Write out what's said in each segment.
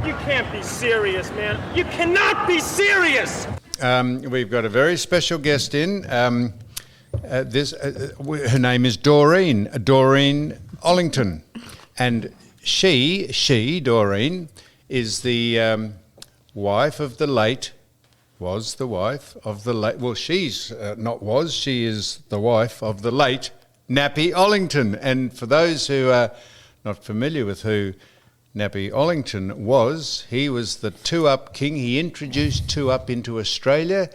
You can't be serious, man. You cannot be serious! We've got a very special guest in. Her name is Doreen Ollington. And she, Doreen, is the wife of the late, was the wife of the late, well, she's not was, she is the wife of the late Nappy Ollington. And for those who are not familiar with who Nappy Ollington was, he was the two-up king. He introduced two-up into Australia,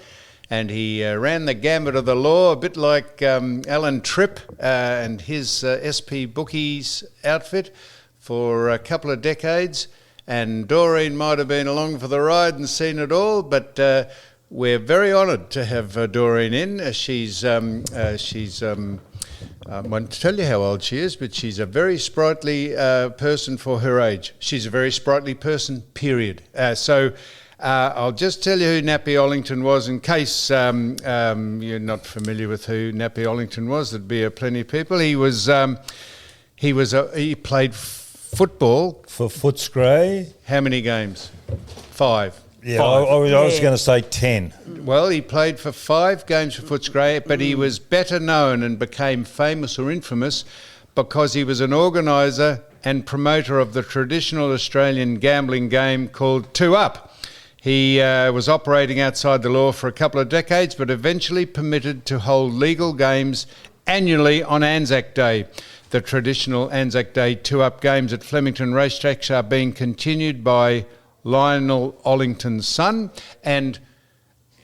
and he ran the gambit of the law, a bit like Alan Tripp and his SP Bookies outfit for a couple of decades. And Doreen might have been along for the ride and seen it all, but we're very honoured to have Doreen in. She's I won't tell you how old she is, but she's a very sprightly person for her age. She's a very sprightly person, period. So I'll just tell you who Nappy Ollington was in case you're not familiar with who Nappy Ollington was. There'd be plenty of people. He played football. For Footscray. How many games? 5. Yeah, I was going to say 10. Well, he played for 5 games for Footscray, but he was better known and became famous or infamous because he was an organiser and promoter of the traditional Australian gambling game called two-up. He was operating outside the law for a couple of decades, but eventually permitted to hold legal games annually on Anzac Day. The traditional Anzac Day two-up games at Flemington racetracks are being continued by Lionel Ollington's son, and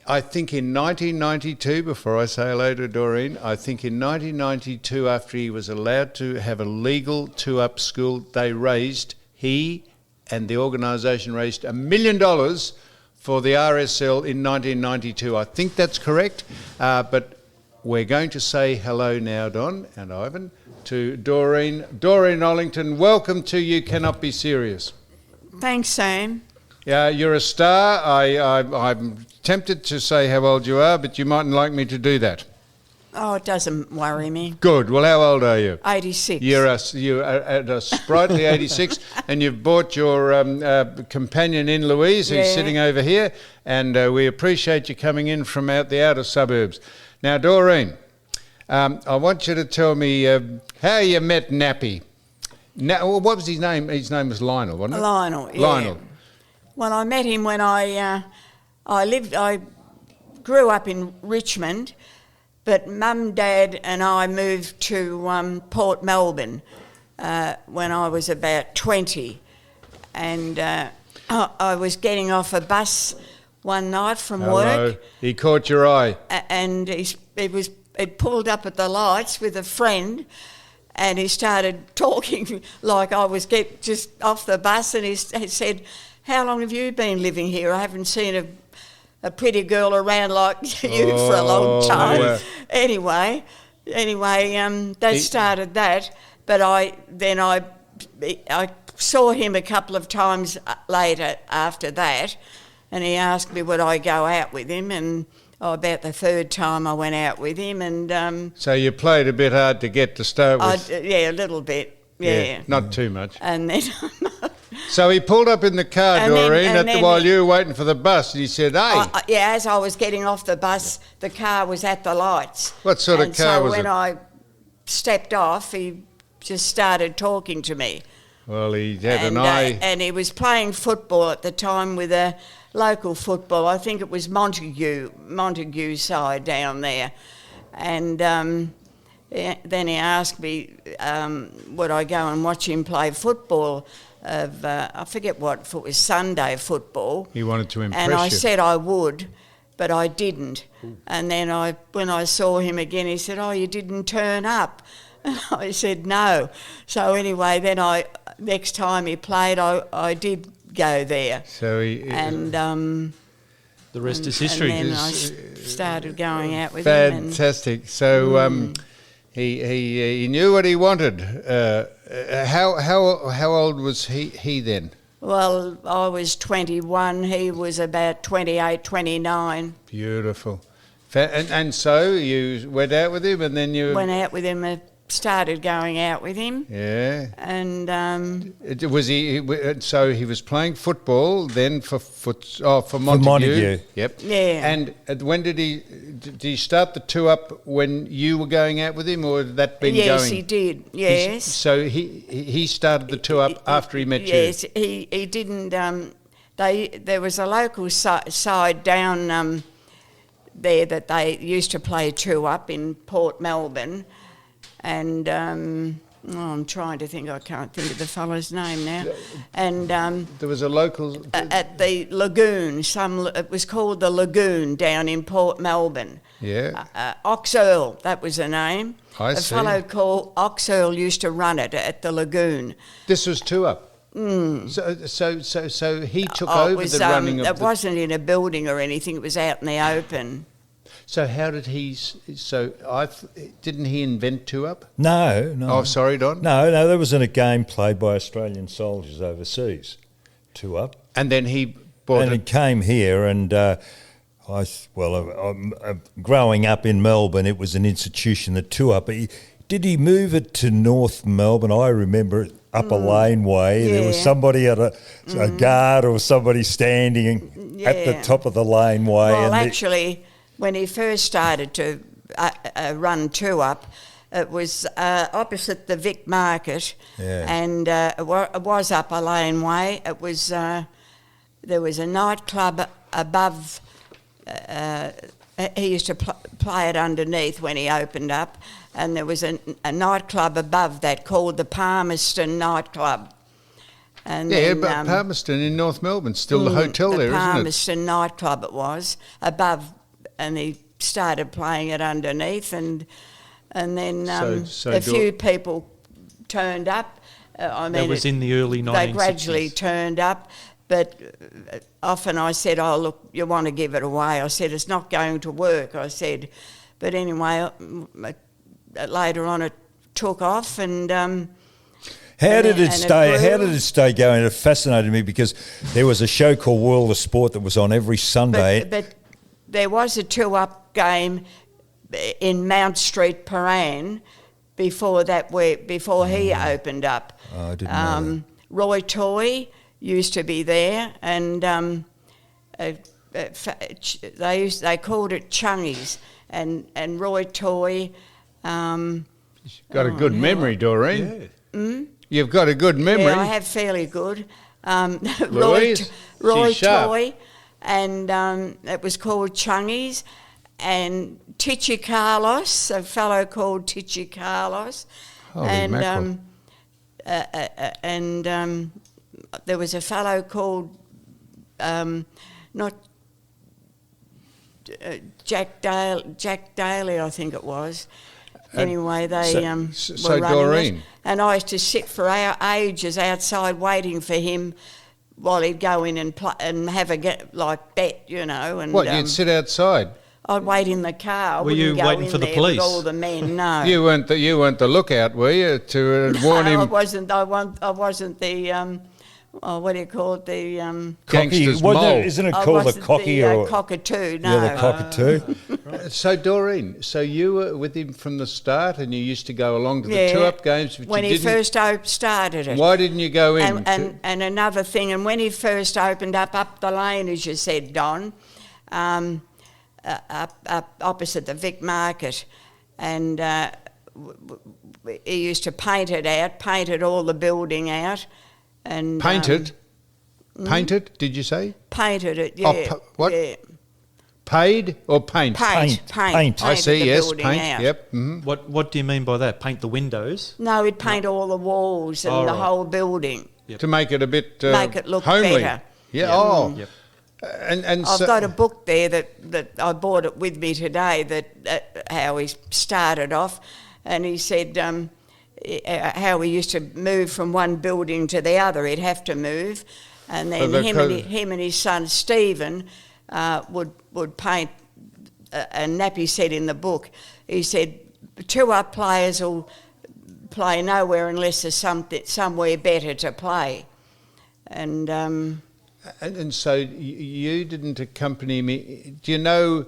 I think in 1992, before I say hello to Doreen, I think in 1992, after he was allowed to have a legal two-up school, he and the organisation raised $1 million for the RSL in 1992. I think that's correct, but we're going to say hello now, Don and Ivan, to Doreen. Doreen Ollington, welcome to You Cannot Be Serious. Thanks, Sam. Yeah, you're a star. I'm tempted to say how old you are, but you mightn't like me to do that. Oh, it doesn't worry me. Good. Well, how old are you? 86. You're at a sprightly 86, and you've brought your companion in, Louise, who's sitting over here, and we appreciate you coming in from out the outer suburbs. Now, Doreen, I want you to tell me how you met Nappy. What was his name? His name was Lionel, wasn't it? Lionel, yeah. Lionel. Well, I met him when I grew up in Richmond, but Mum, Dad and I moved to Port Melbourne when I was about 20. And I was getting off a bus one night from work. He caught your eye. And it pulled up at the lights with a friend, and he started talking like I was just off the bus, and he said, "How long have you been living here? I haven't seen a pretty girl around like you for a long time." Wow. Anyway, they started that, but I saw him a couple of times later after that, and he asked me would I go out with him, and about the third time I went out with him. And so you played a bit hard to get to start with? Yeah, a little bit, yeah. Not too much. And then... So he pulled up in the car, Doreen, while you were waiting for the bus, and he said, "Hey." As I was getting off the bus, the car was at the lights. What sort of car was it? So when I stepped off, he just started talking to me. Well, he had an eye. And he was playing football at the time with a local football. I think it was Montague side down there. And then he asked me, would I go and watch him play football? I forget what, if it was Sunday football. He wanted to impress you. And I said I would, but I didn't. Ooh. And then when I saw him again, he said, "Oh, you didn't turn up." And I said no. So anyway, then next time he played, I did go there. So the rest is history. And then I started going out with him. Fantastic. So he knew what he wanted. How old was he then? Well, I was 21. He was about 28, 29. Beautiful. And so you went out with him, and then you went out with him started going out with him. Yeah. And So he was playing football then for Montague. Montague. Yep. Yeah. And when did he start the two up when you were going out with him, or had that been going? Yes, he did. Yes. So he started the two up after he met you. Yes, he didn't. There was a local side down there that they used to play two up in Port Melbourne, and I'm trying to think. I can't think of the fellow's name now. And there was a local at the Lagoon. It was called the Lagoon down in Port Melbourne. Yeah. Ox Earl, that was the name. I see. A fellow called Ox Earl used to run it at the Lagoon. This was two up. So he took over the running of it wasn't in a building or anything, it was out in the open. So how did he... didn't he invent two up? No. Oh, sorry, Don? No, there wasn't a game played by Australian soldiers overseas, two up. And then he bought And it came here, and growing up in Melbourne, it was an institution that two up. Did he move it to North Melbourne? I remember it up a laneway. Yeah. There was somebody at a guard or somebody standing at the top of the laneway. Well, actually, when he first started to run two up, it was opposite the Vic Market, and it was up a laneway. It was there was a nightclub above. He used to play it underneath when he opened up, and there was a nightclub above that called the Palmerston nightclub. And but Palmerston in North Melbourne, still the hotel there, isn't it? The Palmerston nightclub it was, above, and he started playing it underneath, and then a few people turned up. That was in the early 1960s. They gradually turned up, but often I said, "Oh, look, you want to give it away." I said, "It's not going to work." I said, but anyway, later on it took off, and how did it stay going? It fascinated me because there was a show called World of Sport that was on every Sunday. But there was a two-up game in Mount Street, Paran, before he opened up. Oh, I didn't know that. Roy Toy used to be there, and they called it Chungies, and Roy Toy. Got a good memory, Doreen. Yeah. You've got a good memory. Yeah, I have fairly good. Louise, Roy she's sharp. Toy, and it was called Chungies, and Tichy Carlos, a fellow called Tichy Carlos, Holy mackerel. and there was a fellow called Jack Daly, I think it was. Anyway, they were running Doreen. it, and I used to sit for ages outside waiting for him while he'd go in and have a bet, you know. And What, you'd sit outside? I'd wait in the car. Were you waiting for the police? With all the men, no. You weren't the lookout, were you, to warn him? I wasn't the what do you call it? The gangster's Cocky, mole. isn't it called the cocky or cockatoo? No. Yeah, the cockatoo. So Doreen, so you were with him from the start, and you used to go along to the two-up games. But when you he didn't, first started it. Why didn't you go in? And another thing, and when he first opened up the lane, as you said, Don, up opposite the Vic Market, and he used to painted all the building out. And painted? Painted, did you say? Painted it, yeah. Oh, what? Yeah. Paid or paint? Paint. I see, yes, paint, out. yep. Mm-hmm. What do you mean by that? Paint the windows? No, he'd paint all the walls and the whole building. To make it a bit make it look homely. better. Yeah, Yep. And I've got a book there that I bought it with me today, that how he started off, and he said how he used to move from one building to the other. He'd have to move, and then him and his son Stephen would paint. And Nappy said in the book, he said, two-up players will play nowhere unless there's somewhere better to play, and so you didn't accompany me. Do you know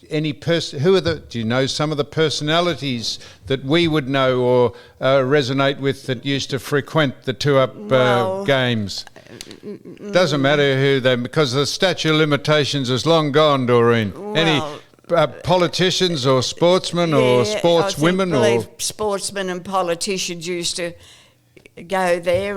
do you know some of the personalities that we would know or resonate with that used to frequent the two-up games? Doesn't matter who they, because the statute of limitations is long gone, Doreen. Any politicians or sportsmen or sportswomen? I believe sportsmen and politicians used to go there.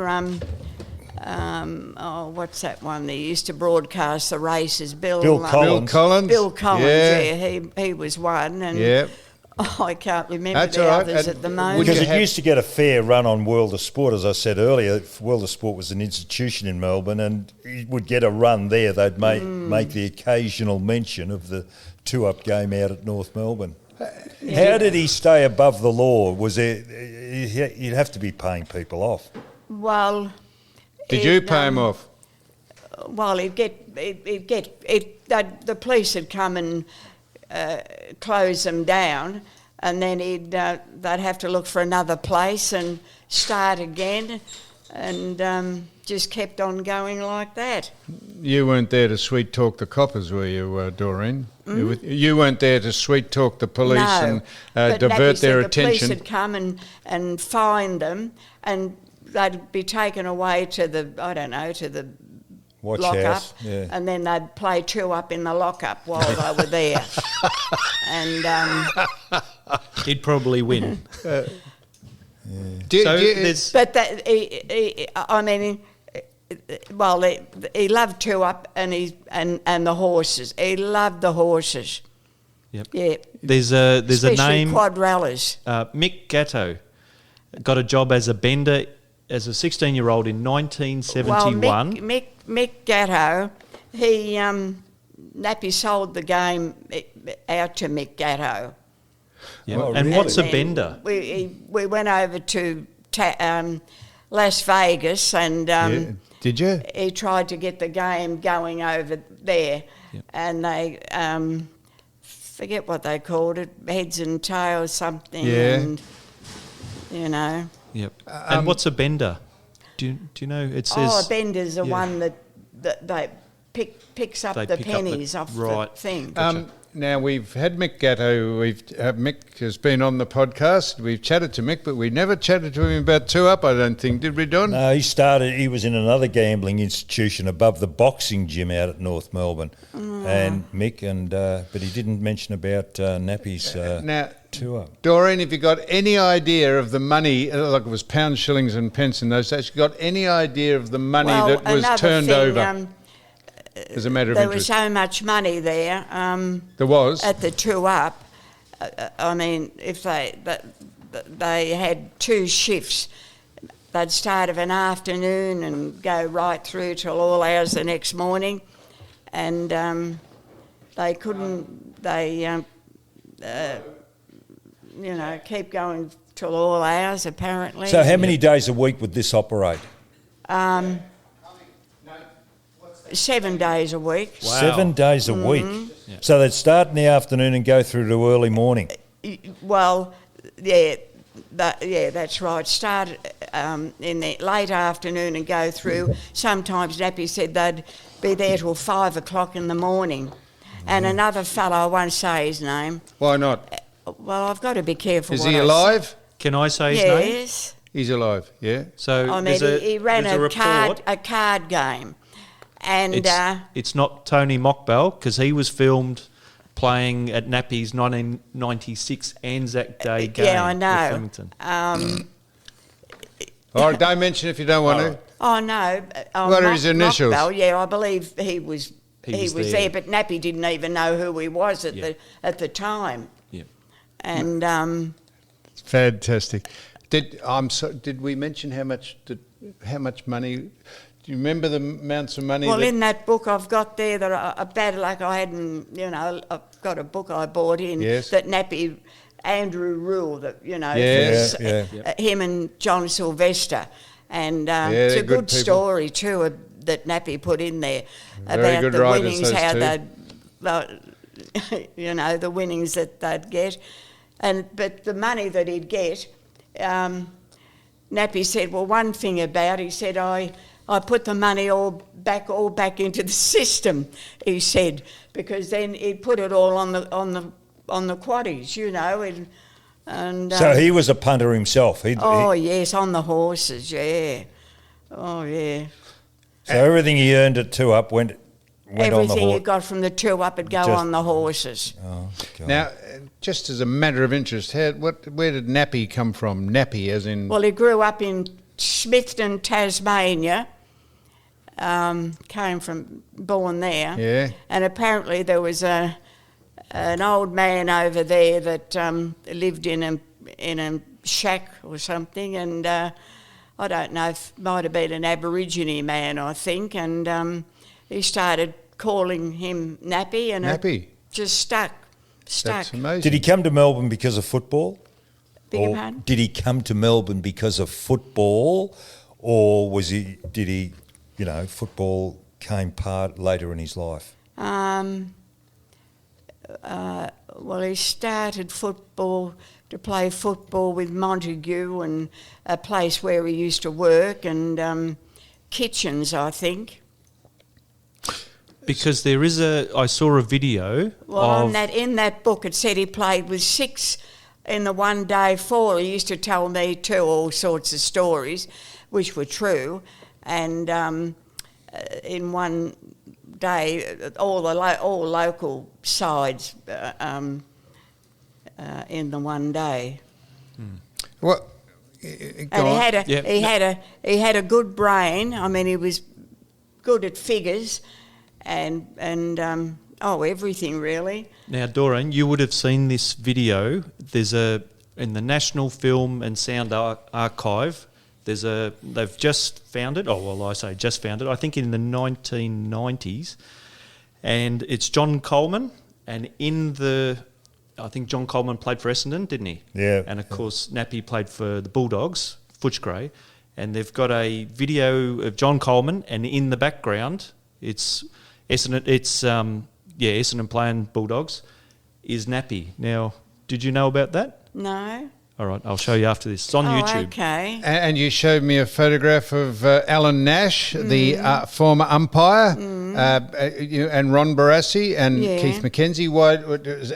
What's that one? They used to broadcast the races. Bill Collins. Bill Collins, yeah, he was one. And I can't remember the others at the moment. Because it used to get a fair run on World of Sport, as I said earlier. World of Sport was an institution in Melbourne, and it would get a run there. They'd make the occasional mention of the two-up game out at North Melbourne. How did he stay above the law? Was there? You'd have to be paying people off. Well, did you pay him off? Well, the police would come and close them down, and then they'd have to look for another place and start again, and just kept on going like that. You weren't there to sweet talk the coppers, were you, Doreen? You weren't there to sweet talk the police and divert their attention. The police would come and find them, and they'd be taken away to the Watch lock house, up, and then they'd play two-up in the lock-up while they were there. And he'd probably win. he loved two-up and the horses. He loved the horses. Yep. Yeah. There's a name. Quadrellas. Mick Gatto got a job as a bender as a 16-year-old in 1971. Well, Mick Gatto, Nappy sold the game out to Mick Gatto. Yeah. Oh, and really? What's a bender? We went over to Las Vegas and did you? He tried to get the game going over there, and they forget what they called it, heads and tails something, and you know. Yep. And what's a bender? Do you know? It says. A bender's the one that they picks up the pennies off the thing. Gotcha. Now, we've had Mick Gatto, Mick has been on the podcast, we've chatted to Mick, but we never chatted to him about two-up, I don't think, did we, Don? No, he was in another gambling institution above the boxing gym out at North Melbourne, and Mick, but he didn't mention about Nappy's two-up. Doreen, have you got any idea of the money, like it was pounds, shillings and pence in those days, you got any idea of the money that was turned over? As a matter of interest. There was so much money there. There was? At the two-up. I mean, if they had two shifts, they'd start of an afternoon and go right through till all hours the next morning. And they couldn't, keep going till all hours, apparently. So how many days a week would this operate? 7 days a week. Wow. 7 days a week. Yeah. So they'd start in the afternoon and go through to early morning. Well, that's right. Start in the late afternoon and go through. Sometimes Nappy said they'd be there till 5 o'clock in the morning. And another fellow, I won't say his name. Why not? Well, I've got to be careful. Is he alive? Can I say his name? Yes. He's alive, yeah. So he ran a card game. And it's not Tony Mockbell, because he was filmed playing at Nappy's 1996 Anzac Day game. Yeah, I know. Flemington. All right, don't mention if you don't want to. Oh no. What are his initials? Mockbell, yeah, I believe he was there, but Nappy didn't even know who he was at the time. Yeah. And fantastic. Did we mention how much money? Do you remember the amounts of money? Well, in that book I've got there that bad luck I hadn't, I've got a book I bought in that Nappy, Andrew Rule, that, him and John Sylvester. And it's a good story too that Nappy put in there about the winnings, how they'd, the winnings that they'd get. But the money that he'd get, Nappy said, well, one thing about it, he said, I put the money all back into the system, he said, because then he'd put it all on the quaddies, you know, and So he was a punter himself. Yes, on the horses, yeah. Oh, yeah. So everything he earned at 2 Up went on the Everything he horse. got from the 2 Up would go on the horses. Oh, God. Now, just as a matter of interest, where did Nappy come from? Nappy, as in... Well, he grew up in Smithton, Tasmania. Born there. Yeah. And apparently there was an old man over there that lived in a shack or something, and I don't know, might have been an Aborigine man, I think, and he started calling him Nappy, and Nappy. it just stuck. That's amazing. Did he come to Melbourne because of football? Beg your pardon? Did he come to Melbourne because of football, or did he, football came part later in his life? Well, he started to play football with Montague and a place where he used to work, and Kitchens, I think. Because I saw a video. Well, in that book it said he played with 6 in the one day 4. He used to tell me too all sorts of stories, which were true, and in one day all local sides in the one day. What? And he had a good brain. I mean, he was good at figures, and everything really. Now, Doreen, you would have seen this video. There's in the National Film and Sound Archive. They've just found it. Oh well, I say just found it. I think in the 1990s, and it's John Coleman. And I think John Coleman played for Essendon, didn't he? Yeah. And of course, Nappy played for the Bulldogs, Footscray, and they've got a video of John Coleman, and in the background, it's Essendon. Essendon playing Bulldogs is Nappy. Now, did you know about that? No. All right, I'll show you after this. It's on YouTube. Okay. And you showed me a photograph of Alan Nash, the former umpire, and Ron Barassi and Keith McKenzie. Why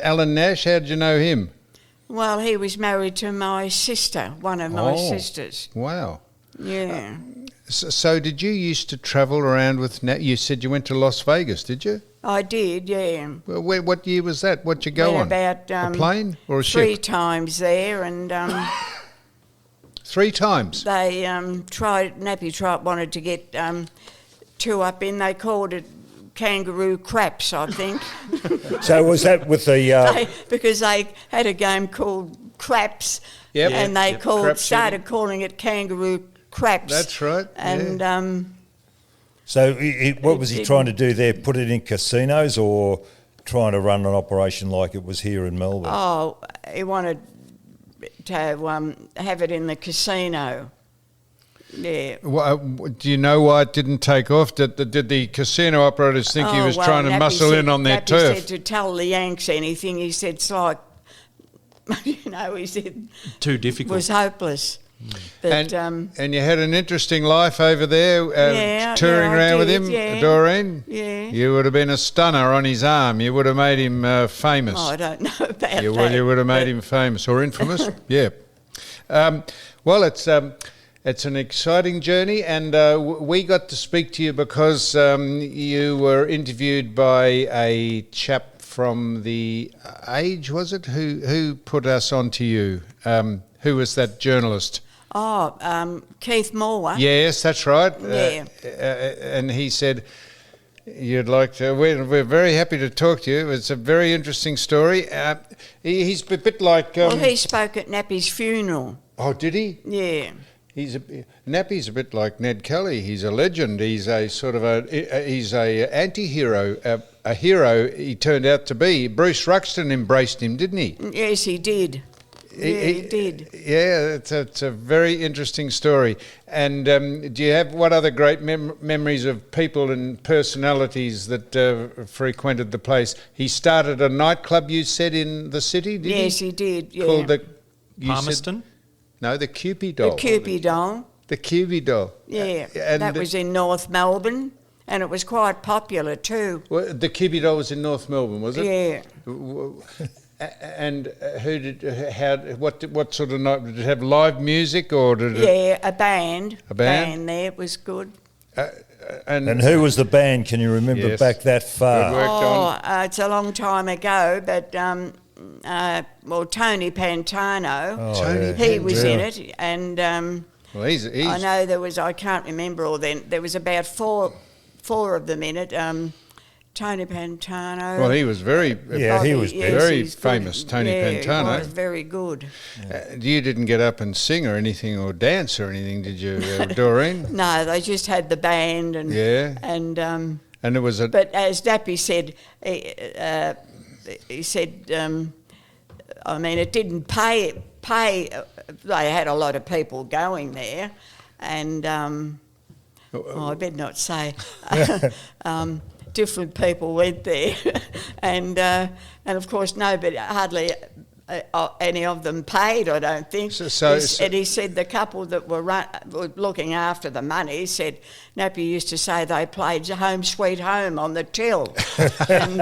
Alan Nash? How did you know him? Well, he was married to my sister, one of my sisters. Wow. Yeah. So did you used to travel around with you said you went to Las Vegas, did you? I did, yeah. Well, what year was that? What'd you go on? About a plane or a 3 ship? times there, and 3 times? they Nappy wanted to get 2 Up in. They called it Kangaroo Craps, I think. So was that with the... because they had a game called Craps, Yep. and they Crap started calling it Kangaroo Craps. That's right. And So what was he trying to do there? Put it in casinos, or trying to run an operation like it was here in Melbourne? Oh, he wanted to have it in the casino. Yeah. Well, do you know why it didn't take off? Did the casino operators think he was trying to Nappy muscle in on their Nappy turf? said to tell the Yanks anything. He said it's like, he said Too it difficult. was hopeless. But, and you had an interesting life over there, touring around with him, Doreen? Yeah. You would have been a stunner on his arm. You would have made him famous. Oh, I don't know about that. You would have made him famous or infamous. Yeah. Well, it's an exciting journey, and we got to speak to you because you were interviewed by a chap from the Age, was it? Who put us on to you? Who was that journalist? Oh, Keith Moore. Yes, that's right. Yeah. And he said you'd like to. We're very happy to talk to you. It's a very interesting story. He's a bit like. Well, he spoke at Nappy's funeral. Oh, did he? Yeah. Nappy's a bit like Ned Kelly. He's a legend. He's a sort of he's a anti-hero, a hero he turned out to be. Bruce Ruxton embraced him, didn't he? Yes, he did. He did. Yeah, it's a very interesting story. And do you have what other great memories of people and personalities that frequented the place? He started a nightclub, you said, in the city, did he did, yeah. Called the... Palmerston? No, the Cupid Doll. The Cupid Doll. The QB doll. Yeah, and that was in North Melbourne, and it was quite popular too. Well, the QB doll was in North Melbourne, was it? Yeah. And who did? How? What sort of night did it have? Live music or did it? Yeah, a band. A band? Band there, it was good. And who was the band? Can you remember Yes. back that far? Good work. It's a long time ago, but well, Tony Pantano, Tony he was in Pantano. it, and Well, he's I know there was. I can't remember all then. There was about four of them in it. Tony Pantano. well, he was very Yeah, he was yes, very he's good. famous, Tony Yeah, Pantano. he was very good. You didn't get up and sing or anything or dance or anything, did you, Doreen? No, they just had the band and Yeah. and. And it was a But as Nappy said, he said, I mean, it didn't pay. They had a lot of people going there, and I better not say. Different people went there, and of course hardly any of them paid. I don't think. And he said the couple that were looking after the money, he said Nappy used to say they played Home Sweet Home on the till. And,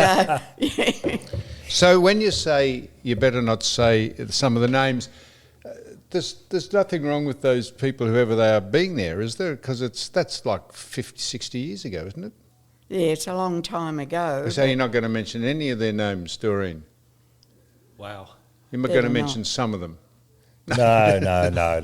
So when you say you better not say some of the names, there's nothing wrong with those people, whoever they are, being there, is there? Because that's like 50, 60 years ago, isn't it? Yeah, it's a long time ago. So you're not going to mention any of their names, Doreen? Wow. You're not going to mention some of them? No. No,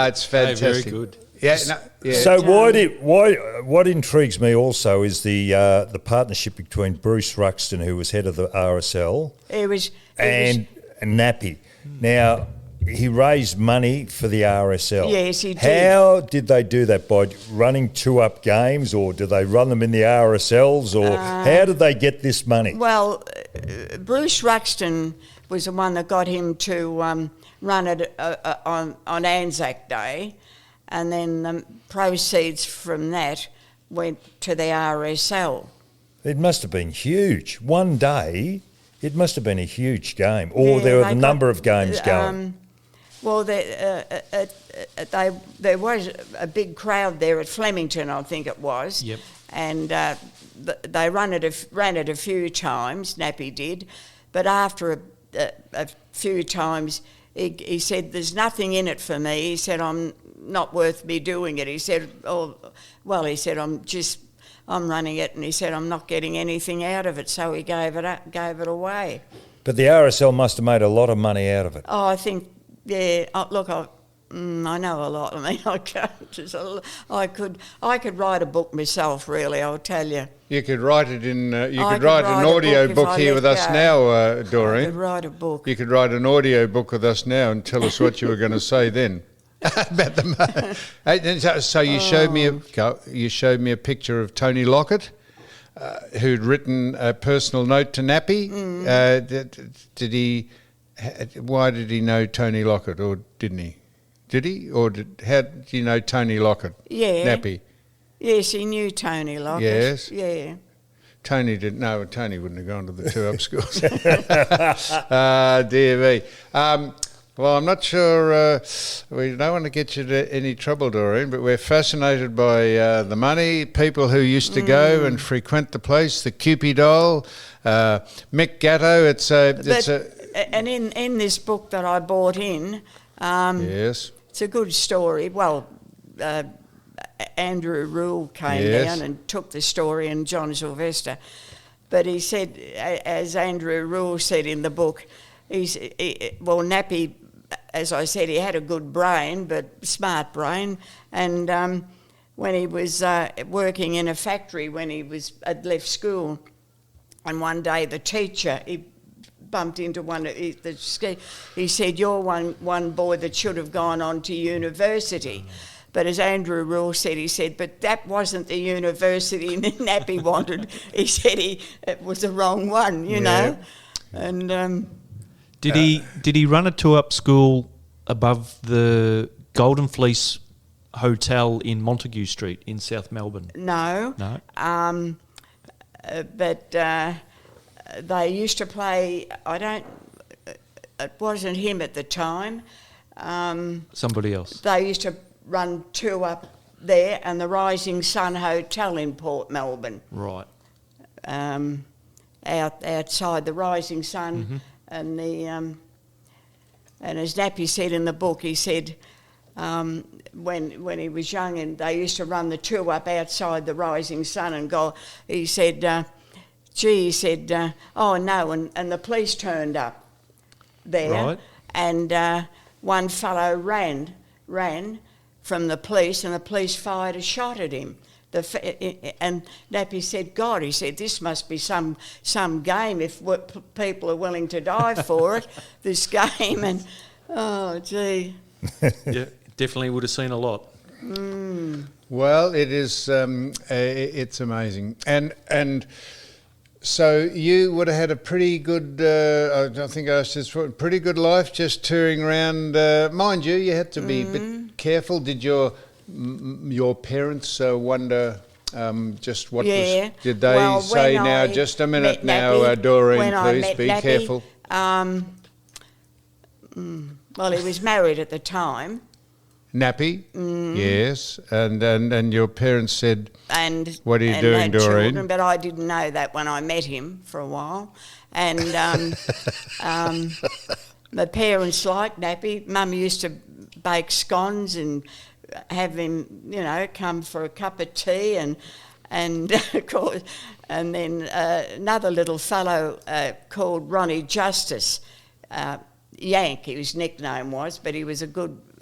it's Hey, fantastic. very good. Yeah, yeah. So what intrigues me also is the partnership between Bruce Ruxton, who was head of the RSL, and Nappy. Now, he raised money for the RSL. Yes, he did. How did they do that? By running two-up games, or did they run them in the RSLs, or how did they get this money? Well, Bruce Ruxton was the one that got him to run it on Anzac Day, and then the proceeds from that went to the RSL. It must have been huge. One day, it must have been a huge game, or Yeah, there were they a number of games got, going. Well, there was a big crowd there at Flemington, I think it was. Yep. And they ran it a few times, Nappy did, but after a few times, he said, "There's nothing in it for me." He said, "I'm not worth me doing it." He said, he said, I'm running it," and he said, "I'm not getting anything out of it," so he gave it away. But the RSL must have made a lot of money out of it. Oh, I think, yeah. Look, I know a lot. I mean, I can't. I could write a book myself. Really, I'll tell you. You could write it in. You I could write an audio if book I here let with us go. now, I Doreen. could write a book. You could write an audio book with us now and tell us what you were going to say then about the. So you showed me a picture of Tony Lockett, who'd written a personal note to Nappy. Did he? Why did he know Tony Lockett, or didn't he? Did he, or how did you know Tony Lockett? Yeah. Nappy. Yes, he knew Tony Lockett. Yes. Yeah. Tony didn't know. Tony wouldn't have gone to the two-up schools. Dear me. Well, I'm not sure. We don't want to get you to any trouble, Doreen, but we're fascinated by the money, people who used to go and frequent the place, the Cupid doll, Mick Gatto. And in this book that I bought in, yes. it's a good story. Well, Andrew Rule came Yes. down and took the story, and John Sylvester. But he said, as Andrew Rule said in the book, Nappy, as I said, he had a good brain, but smart brain. And when he was working in a factory, when had left school, and one day the teacher, he bumped into he said, "You're one boy that should have gone on to university." But as Andrew Rule said, he said, "But that wasn't the university Nappy wanted." He said it was the wrong one, you know. And did he run a two-up school above the Golden Fleece Hotel in Montague Street in South Melbourne? No. But they used to play. It wasn't him at the time. Somebody else. They used to run two up there and the Rising Sun Hotel in Port Melbourne. Right. Outside the Rising Sun, and and as Nappy said in the book, he said when he was young and they used to run the two up outside the Rising Sun and go, he said, oh no, and the police turned up there, right. and one fellow ran from the police, and the police fired a shot at him. And Nappy said, God, he said, this must be some game if people are willing to die for it, this game. And, oh, gee. Yeah, definitely would have seen a lot. Well, it is. It's amazing, and so you would have had a pretty good. I think I was just pretty good life, just touring around. Mind you, you had to be a bit careful. Did your parents wonder just what was? Did they say now? Just a minute now, Nappy, Doreen, please be Nappy, careful. Well, he was married at the time. Nappy, yes, and your parents said, and "What are you doing, had Doreen?" Children, but I didn't know that when I met him for a while. And my parents liked Nappy. Mum used to bake scones and have him, come for a cup of tea, and of course, and then another little fellow called Ronnie Justice. Yank, his nickname was, but he was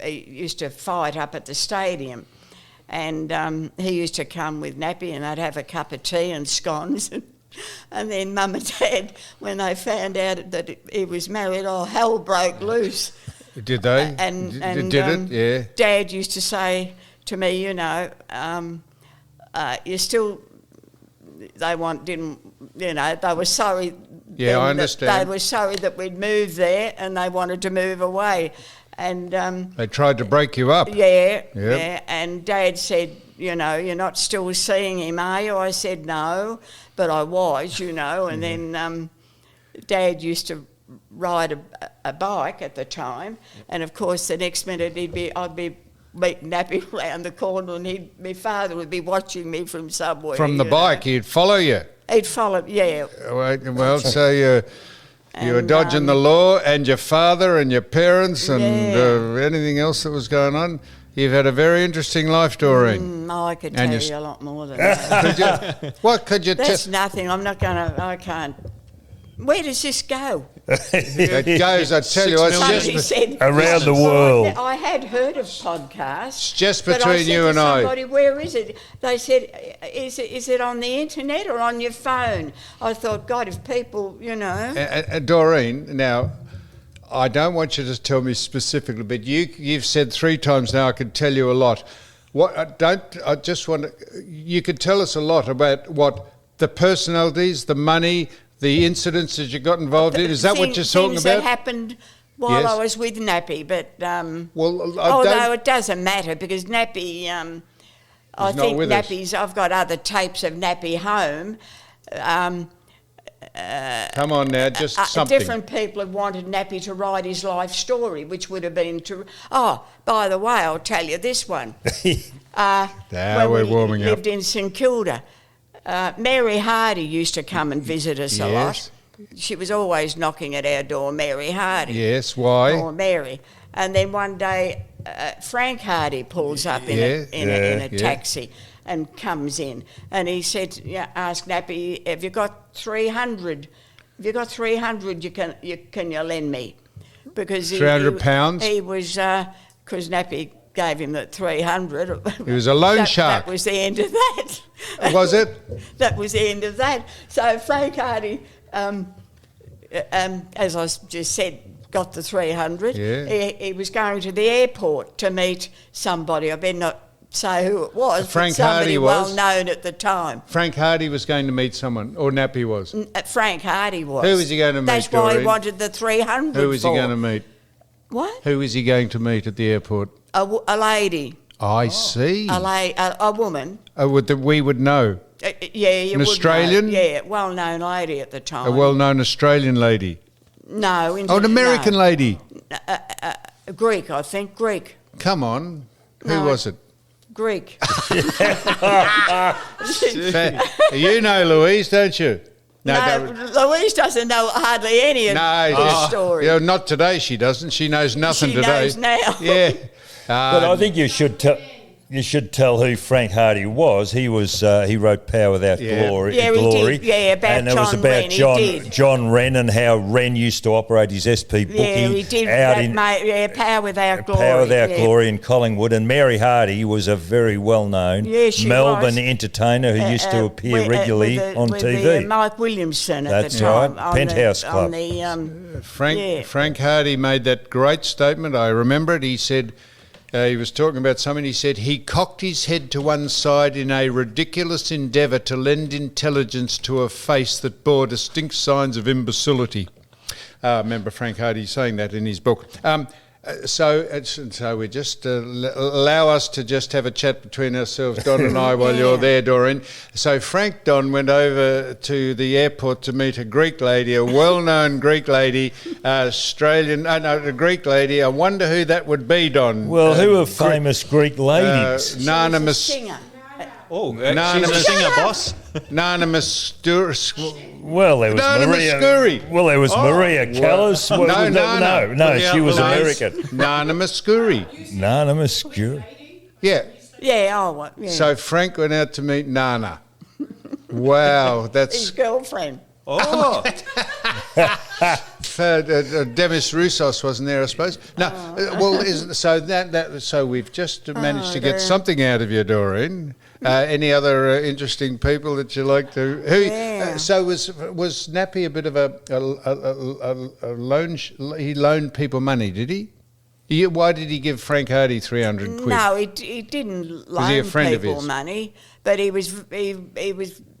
he used to fight up at the stadium, and he used to come with Nappy and they'd have a cup of tea and scones, and then Mum and Dad, when they found out that he was married, hell broke loose. Did they? And did it? Yeah. Dad used to say to me, you still, they were sorry. Yeah, I understand. They were sorry that we'd moved there, and they wanted to move away, and they tried to break you up. Yeah, Yep. yeah. And Dad said, you're not still seeing him, are you? I said no, but I was, And then Dad used to ride a bike at the time, and of course the next minute I'd be meeting Nappy round the corner, and my father would be watching me from somewhere. From the bike, he'd follow you. He'd follow, yeah. Well, so you were dodging the law, and your father and your parents and anything else that was going on. You've had a very interesting life, Doreen. I could tell you a lot more than that. Could you, what could you That's nothing. I can't. Where does this go? It goes, I tell you, it's Somebody just said, around the world. I had heard of podcasts. It's just but between I said you to and I. somebody, where is it? They said, is it on the internet or on your phone? I thought, God, if people, Doreen, now, I don't want you to tell me specifically, but you've said 3 times now I could tell you a lot. I just want to, you could tell us a lot about what the personalities, the money, the incidents that you got involved in. Is that what you're talking things about? That happened while I was with Nappy, but well, it doesn't matter because Nappy, I think Nappy's. I've got other tapes of Nappy home. Come on now, just something. Different people have wanted Nappy to write his life story, which would have been to. Oh, by the way, I'll tell you this one. Now we're warming up. Lived in St Kilda. Mary Hardy used to come and visit us a lot. She was always knocking at our door, Mary Hardy. Yes, why? Or Mary. And then one day, Frank Hardy pulls up in a taxi and comes in. And he said, asked Nappy, have you got 300? Have you got 300 can you lend me? Because £300? He was, because Nappy gave him that 300. He was a loan shark. That was the end of that. Was it? That was the end of that. So Frank Hardy, as I just said, got the 300. Yeah. He was going to the airport to meet somebody. I better not say who it was. Frank somebody Hardy was? well known at the time. Frank Hardy was going to meet someone, or Nappy was? Frank Hardy was. Who was he going to meet, That's why he Doreen? wanted the 300 Who was he for. going to meet? What? Who was he going to meet at the airport? A lady. I see. A woman. We would know. Yeah, you An would Australian? know. Yeah, well-known lady at the time. A well-known Australian lady. No. An American lady. Greek, I think. Greek. Come on. Who was it? Greek. You know Louise, don't you? No, Louise doesn't know hardly any of the story. Yeah, not today she doesn't. She knows nothing She today. knows now. Yeah. But I think you should tell who Frank Hardy was. He wrote Power Without Glory. Yeah, Glory. he did. Yeah, about and it was John about Wren, he did. John Wren and how Wren used to operate his SP bookie Yeah, he did. Power Without Glory. Power Without Glory in Collingwood. And Mary Hardy was a very well-known Melbourne entertainer who used to appear regularly on TV. Mike Williamson at That's the time. right, Penthouse Club. Frank Hardy made that great statement. I remember it. He said, he was talking about something. He said he cocked his head to one side in a ridiculous endeavour to lend intelligence to a face that bore distinct signs of imbecility. I remember Frank Hardy saying that in his book. So we just allow us to just have a chat between ourselves, Don and I, while you're there, Doreen. So Frank Don went over to the airport to meet a Greek lady, a well-known Greek lady, a Greek lady. I wonder who that would be, Don. Well, who are famous Greek ladies? Nana singer. Oh, she's a singer, boss. Nana Muscuri. Well, there was Nana Maria. Muscuri. Well, there was Maria Callas. No, she was American. Nana Muscuri. Nana Muscuri. Yeah. Yeah, So Frank went out to meet Nana. Wow, that's his girlfriend. Oh, Demis Roussos wasn't there, I suppose. No, so we've just managed to get something out of you, Doreen. Any other interesting people that you like to? So was Nappy a bit of a loan? He loaned people money, did he? Why did he give Frank Hardy 300 quid? No, he didn't Was he a loan friend of people his? money, but he was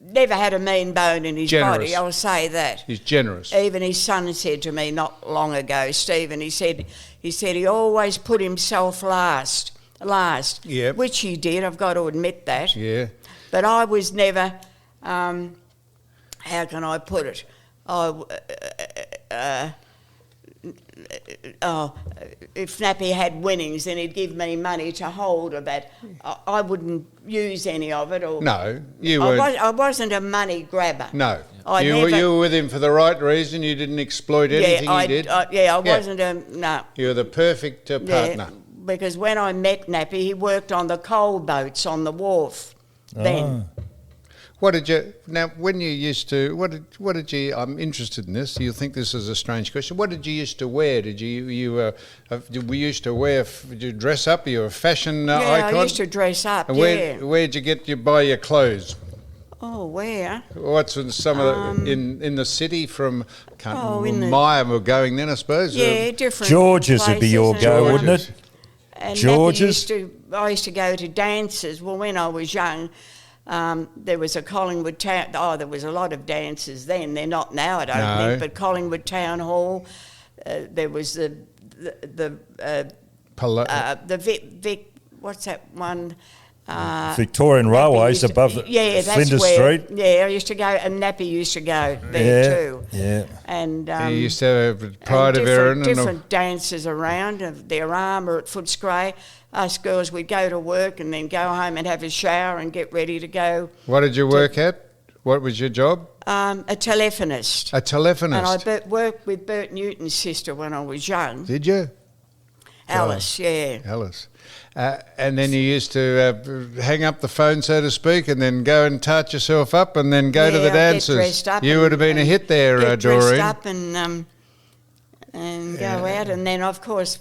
never had a mean bone in his Generous. body. I'll say that. He's generous. Even his son said to me not long ago, Stephen. He said he always put himself last, Yep. which he did. I've got to admit that. Yeah. But I was never. How can I put it? If Nappy had winnings, then he'd give me money to hold or that. I wouldn't use any of it. Or No, you weren't. I wasn't a money grabber. No. I You were with him for the right reason. You didn't exploit anything he did. I wasn't no. You were the perfect partner. Because when I met Nappy, he worked on the coal boats on the wharf then. What did you? Now, when you used to, what did you? I'm interested in this. You'll think this is a strange question. What did you used to wear? Did we used to wear? Did you dress up? Are you a fashion icon? I used to dress up. And where'd you buy your clothes? Oh, where? What's in some of in the city from? Maya were going then, I suppose. Yeah, different. George's would be your go, wouldn't it? And George's. I used to go to dances. Well, when I was young. There was a Collingwood town. Oh, there was a lot of dances then. They're not now, I don't think. But Collingwood Town Hall. There was the Vic. What's that one? Victorian Railways above Flinders Street. Yeah, I used to go, and Nappy used to go there too. Yeah. And you used to have Pride of Erin. Different dances around. Their armour at Footscray. Us girls, we'd go to work and then go home and have a shower and get ready to go. What did you work at? What was your job? A telephonist. A telephonist. And I worked with Bert Newton's sister when I was young. Did you? Alice, yeah. Alice. And then you used to hang up the phone, so to speak, and then go and touch yourself up and then go to the dances. Get dressed up. You would have been a hit there, get Doreen. Dressed up and go out. And then, of course...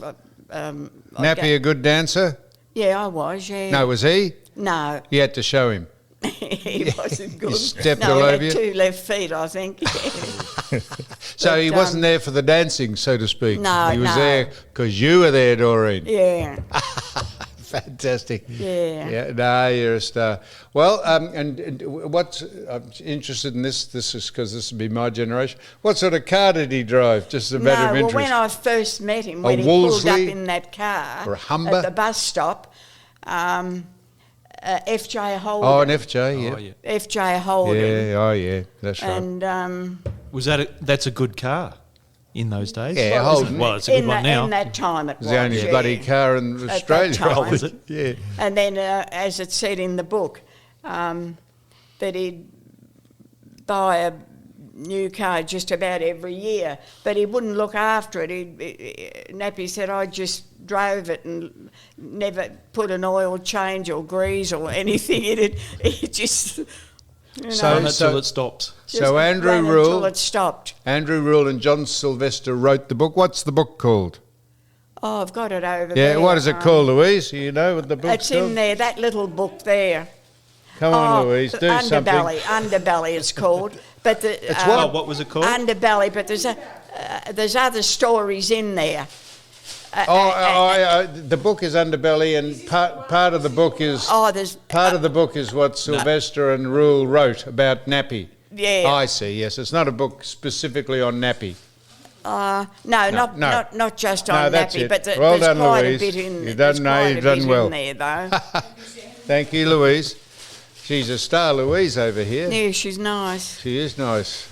Nappy a good dancer? Yeah, I was, yeah. No, was he? No. You had to show him. He wasn't good. He stepped all over you? He had 2 left feet, I think. So he wasn't there for the dancing, so to speak? No, He was there because you were there, Doreen? Yeah. Fantastic. Yeah. No, you're a star. Well, and what's I'm interested in this is because this would be my generation. What sort of car did he drive? Just a matter of interest. Well, when I first met him, when he Wolseley, pulled up in that car or a Humber? at the bus stop, FJ Holden. Oh, an FJ, yeah. Oh, yeah. FJ Holden. Yeah, oh yeah, that's right. And Was that's a good car? in those days. Yeah, Holden. Well, it's a good one now. In that time it It was the only yeah. bloody car in At Australia. that time. Was it? Yeah. And then, as it said in the book, that he'd buy a new car just about every year, but he wouldn't look after it. Nappy said, I just drove it and never put an oil change or grease or anything in it. He just, you know, So- Until it stops. just So Andrew ran Rule, until it stopped. Andrew Rule and John Sylvester wrote the book. What's the book called? Oh, I've got it over Yeah, there. what is it called, Louise? You know what the book's It's in called? there, that little book there. Come on, Louise, do something. Underbelly it's called. But the, It's what? Oh, what was it called? Underbelly, but there's other stories in there. The book is Underbelly, and part of the book is There's part of the book is what Sylvester and Rule wrote about Nappy. Yeah. I see. Yes, it's not a book specifically on Nappy. no, no. not just No, on that's Nappy, it. but Well there's done, quite Louise. a bit in. You've there's done- no, quite you've a done bit well. in there, though. Thank you, Louise. She's a star, Louise, over here. Yeah, she's nice. She is nice,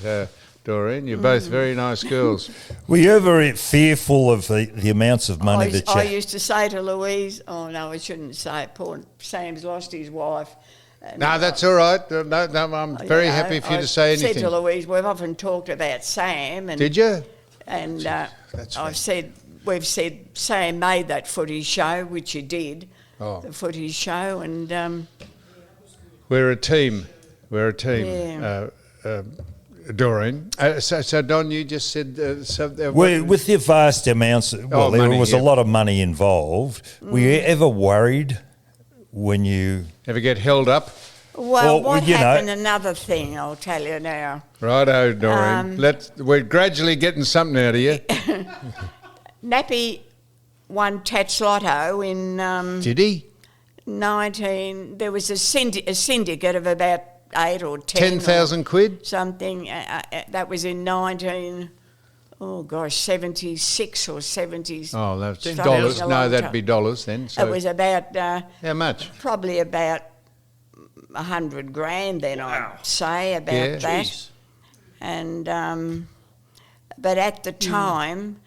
Doreen. You're both very nice girls. Were you ever fearful of the amounts of money that I you... used to say to Louise, oh no, I shouldn't say it. Poor Sam's lost his wife. And No, that's all right. No, I'm very you know, happy for you I to say said anything. to Louise, we've often talked about Sam, and Did you? And That's right. we've said Sam made that footy show, which he did, Oh. the footy show, and We're a team. We're a team. Yeah. Doreen. So Don, you just said... With the vast amounts... Well, there money, was yeah. a lot of money involved. Were you ever worried when you... Ever get held up? well, Well, what you know- happened? Another thing, I'll tell you now. Righto, Doreen. We're gradually getting something out of you. Nappy won Tats Lotto in Did he? there was a syndicate of about 8 or 10. 10,000 quid? Something, that was in 76 or 70s. Oh, that's something dollars. along No, the that'd be dollars then. So It was about, how much? probably about 100 grand then, I'd say, about Yeah. that. Jeez. And but at the time,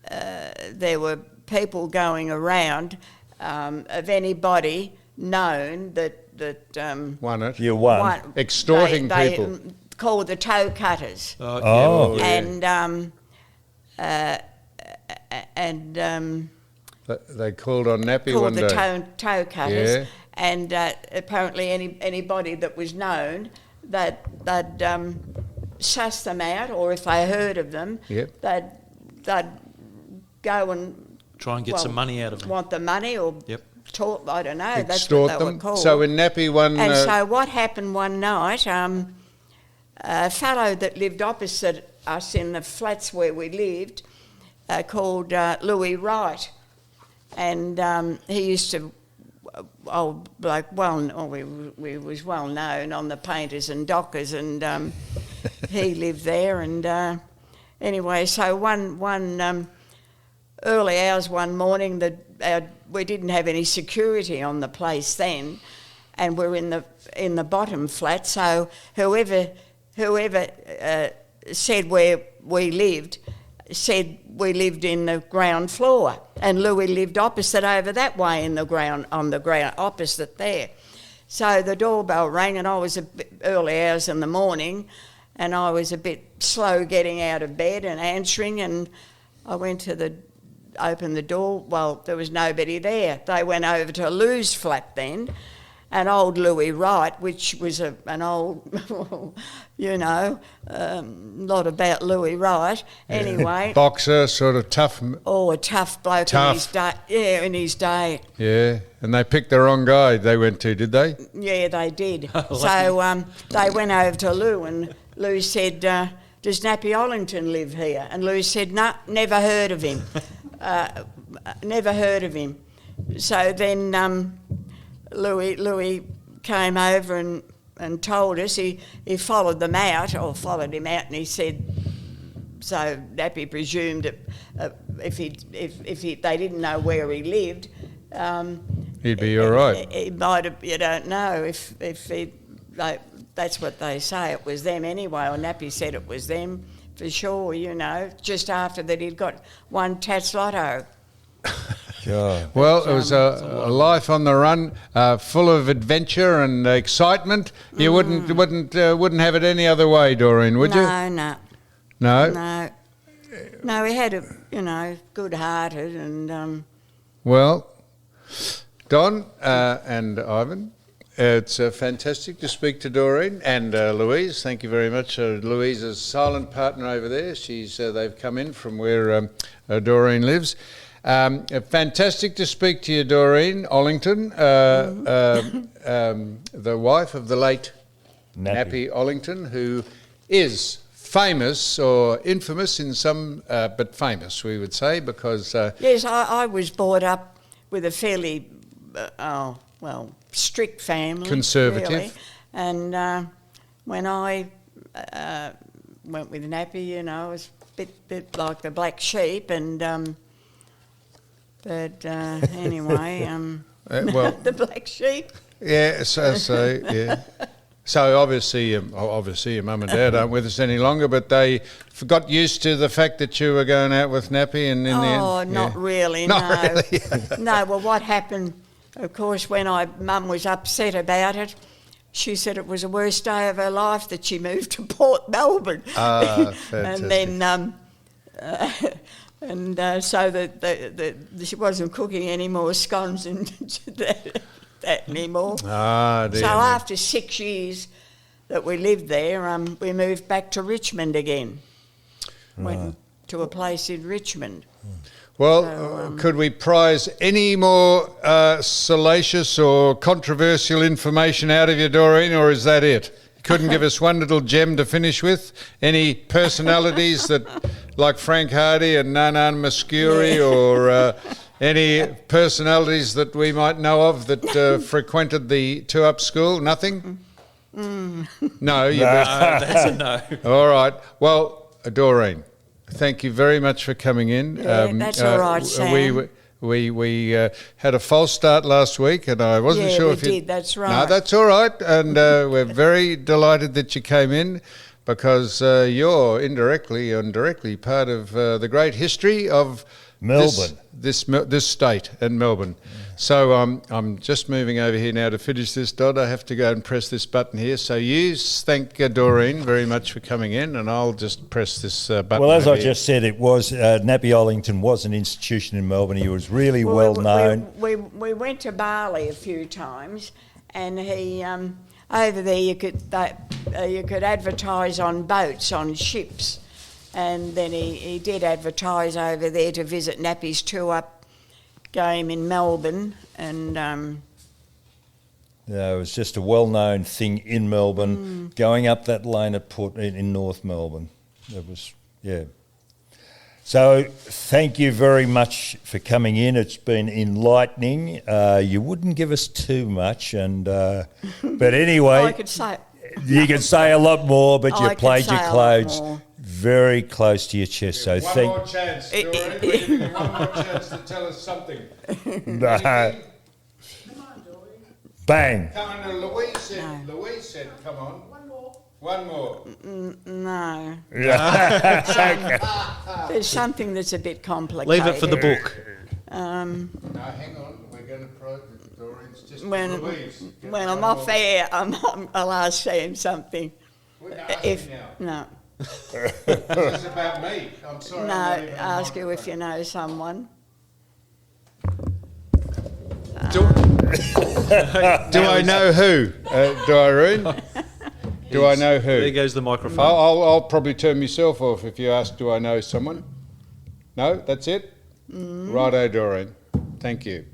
there were people going around of anybody known that Won it. You won? Extorting they people. called the toe cutters, Oh. and They called on Nappy called one the day. toe cutters, Yeah. and apparently anybody that was known, that they'd suss them out, or if they heard of them, Yep. they'd go and Try and get some money out of them. Want the money or Yep. talk? I don't know. That's Extort what they were them. called. So when Nappy won... And so what happened one night, a fellow that lived opposite us in the flats where we lived, called Louis Wright, and he used to, we was well known on the painters and dockers, and he lived there, and anyway, so one early hours one morning, we didn't have any security on the place then, and we're in the bottom flat. So whoever said where we lived said we lived in the ground floor, and Louis lived opposite over that way on the ground opposite there. So the doorbell rang, and I was early hours in the morning, and I was a bit slow getting out of bed and answering, and I went to open the door. Well, there was nobody there. They went over to Lou's flat then, and old Louis Wright, which was an old, lot about Louis Wright. Anyway, Boxer, sort of tough. a tough bloke in his day. Yeah, in his day. Yeah, and they picked the wrong guy they went to, did they? Yeah, they did. So they went over to Lou, and Lou said, does Nappy Ollington live here? And Lou said, no, never heard of him. Never heard of him. So then Louis came over and told us. He followed him out, and he said, so Nappy presumed that if they didn't know where he lived, He'd be all right. he might have. You don't know if he. That's what they say. It was them anyway. Or Nappy said it was them, for sure, you know. Just after that, he'd got won Tats Lotto. God. Well, it was a life on the run, full of adventure and excitement. You wouldn't have it any other way, Doreen, would you? No. No, he had a, good-hearted and... Well, Don and Ivan, it's fantastic to speak to Doreen and Louise. Thank you very much. Louise's silent partner over there. They've come in from where Doreen lives. Fantastic to speak to you, Doreen Ollington, the wife of the late Nappy Ollington, who is famous or infamous in some, but famous, we would say, because... Yes, I was brought up with a fairly, strict family. Conservative. Really. And when I went with Nappy, I was a bit like the black sheep, and... anyway, the black sheep. Yeah, yeah. So obviously your mum and dad aren't with us any longer, but they got used to the fact that you were going out with Nappy, and in the end... Oh, not really, Not no. really. No, well, what happened, of course, when Mum was upset about it, she said it was the worst day of her life that she moved to Port Melbourne. Ah, fantastic. And then... so that she wasn't cooking any more scones and that anymore. Ah, dear so me. after 6 years that we lived there, we moved back to Richmond again. Went to a place in Richmond. Well, could we prize any more salacious or controversial information out of you, Doreen, or is that it? Couldn't give us one little gem to finish with? Any personalities that, like Frank Hardy and Nanan Muscuri, or any personalities that we might know of that frequented the two-up school? Nothing? No, that's a no. All right. Well, Doreen, thank you very much for coming in. Yeah, that's all right, Sam. We had a false start last week, and I wasn't sure if you... did, that's right. No, that's all right, and we're very delighted that you came in, because you're indirectly and directly part of the great history of Melbourne. This state and Melbourne. So I'm just moving over here now to finish this, Dodd. I have to go and press this button here. So you thank Doreen very much for coming in, and I'll just press this button. Well, as I here. just said, it was Nappy Ollington was an institution in Melbourne. He was really well known. We went to Bali a few times, and he over there you could advertise on boats, on ships, and then he did advertise over there to visit Nappy's two-up game in Melbourne, and it was just a well-known thing in Melbourne, going up that lane at Port in North Melbourne. It was, So thank you very much for coming in. It's been enlightening. You wouldn't give us too much, and but anyway, I could say you can say a lot more, but you I could played say your a lot cards more. very close to your chest. So One more chance, Doreen. We're giving you one more chance to tell us something. Anything? Bang. Come on, Louise said, come on. One more. no. There's something that's a bit complicated. Leave it for the book. No, hang on. We're going to probe Doreen's just Louise. When I'm off air, I'll ask Sam something. No. This is about me. I'm sorry. No, I'm not even ask on you if you know someone. Do I know who, Doreen? Do I know who? There goes the microphone. I'll probably turn myself off if you ask, do I know someone? No, that's it? Righto, Doreen. Thank you.